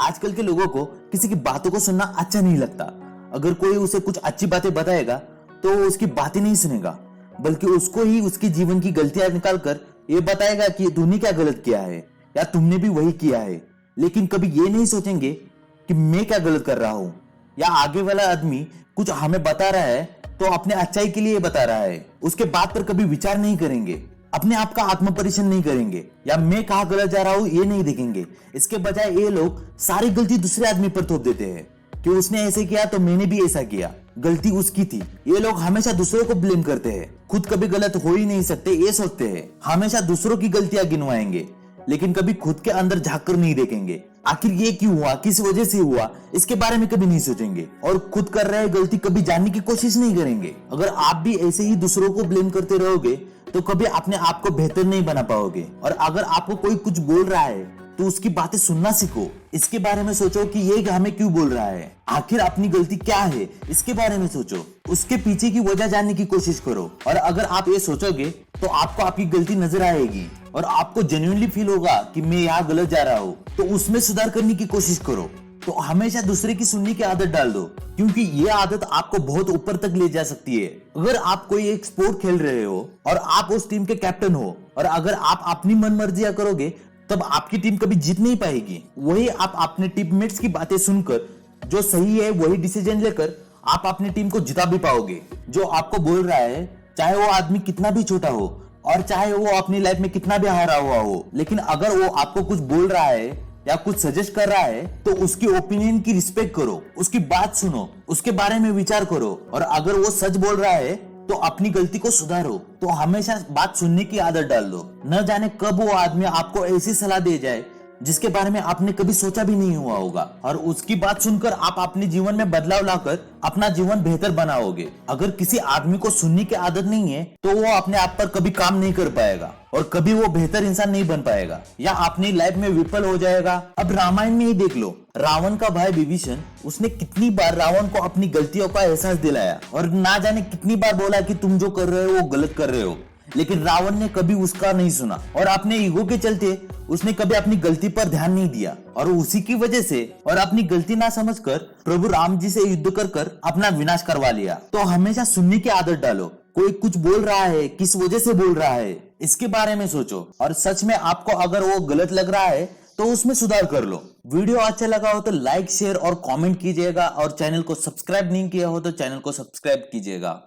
आजकल के लोगों को किसी की बातों को सुनना अच्छा नहीं लगता। अगर कोई उसे कुछ अच्छी बातें बताएगा तो वो उसकी बातें नहीं सुनेगा, बल्कि उसको ही उसके जीवन की गलतियां निकाल कर ये बताएगा कि तूने क्या गलत किया है या तुमने भी वही किया है। लेकिन कभी ये नहीं सोचेंगे कि मैं क्या गलत कर रहा हूं, या आगे वाला आदमी कुछ हमें बता रहा है तो अपने अच्छाई के लिए बता रहा है। उसके बात पर कभी विचार नहीं करेंगे, अपने आप का आत्म परीक्षण नहीं करेंगे, या मैं कहां गलत जा रहा हूं ये नहीं देखेंगे। इसके बजाय ये लोग सारी गलती दूसरे आदमी पर थोप देते हैं कि उसने ऐसे किया तो मैंने भी ऐसा किया, गलती उसकी थी। ये लोग हमेशा दूसरों को ब्लेम करते हैं, खुद कभी गलत हो ही नहीं सकते ये सोचते हैं। हमेशा दूसरों की गलतियां गिनवाएंगे, लेकिन कभी खुद के अंदर झांक कर नहीं देखेंगे। आखिर ये क्यों हुआ, किस वजह से हुआ, इसके बारे में कभी नहीं सोचेंगे और खुद कर रहे गलती कभी जानने की कोशिश नहीं करेंगे। अगर आप भी ऐसे ही दूसरों को ब्लेम करते रहोगे तो कभी अपने आप को बेहतर नहीं बना पाओगे। और अगर आपको कोई कुछ बोल रहा है तो उसकी बातें सुनना सीखो। इसके बारे में सोचो कि ये हमें क्यों बोल रहा है, आखिर अपनी गलती क्या है, इसके बारे में सोचो। उसके पीछे की वजह जानने की कोशिश करो। और अगर आप ये सोचोगे तो आपको आपकी गलती नजर आएगी और आपको जेन्युइनली फील होगा कि मैं यहाँ गलत जा रहा हूँ, तो उसमें सुधार करने की कोशिश करो। तो हमेशा दूसरे की सुनने की आदत डाल दो, क्योंकि ये आदत आपको बहुत ऊपर तक ले जा सकती है। अगर आप कोई एक स्पोर्ट खेल रहे हो और आप उस टीम के कैप्टन हो, और अगर आप अपनी मनमर्जियां करोगे तब आपकी टीम कभी जीत नहीं पाएगी। वही आप अपने टीममेट्स की बातें सुनकर जो सही है वही डिसीजन लेकर आप अपनी टीम को जिता भी पाओगे। जो आपको बोल रहा है, चाहे वो आदमी कितना भी छोटा हो और चाहे वो अपनी लाइफ में कितना भी हारा हुआ हो, लेकिन अगर वो आपको कुछ बोल रहा है या कुछ सजेस्ट कर रहा है तो उसकी ओपिनियन की रिस्पेक्ट करो, उसकी बात सुनो, उसके बारे में विचार करो। और अगर वो सच बोल रहा है तो अपनी गलती को सुधारो। तो हमेशा बात सुनने की आदत डाल दो। न जाने कब वो आदमी आपको ऐसी सलाह दे जाए जिसके बारे में आपने कभी सोचा भी नहीं हुआ होगा, और उसकी बात सुनकर आप अपने जीवन में बदलाव लाकर अपना जीवन बेहतर बनाओगे। अगर किसी आदमी को सुनने की आदत नहीं है तो वो अपने आप पर कभी काम नहीं कर पाएगा और कभी वो बेहतर इंसान नहीं बन पाएगा, या अपनी लाइफ में विफल हो जाएगा। अब रामायण में ही देख लो, रावण का भाई विभीषण, उसने कितनी बार रावण को अपनी गलतियों का एहसास दिलाया और ना जाने कितनी बार बोला कि तुम जो कर रहे हो वो गलत कर रहे हो, लेकिन रावण ने कभी उसका नहीं सुना और अपने ईगो के चलते उसने कभी अपनी गलती पर ध्यान नहीं दिया, और उसी की वजह से और अपनी गलती ना समझकर प्रभु राम जी से युद्ध कर कर अपना विनाश करवा लिया। तो हमेशा सुनने की आदत डालो। कोई कुछ बोल रहा है, किस वजह से बोल रहा है, इसके बारे में सोचो, और सच में आपको अगर वो गलत लग रहा है तो उसमें सुधार कर लो। वीडियो अच्छा लगा हो तो लाइक, शेयर और कमेंट कीजिएगा, और चैनल को सब्सक्राइब नहीं किया हो तो चैनल को सब्सक्राइब कीजिएगा।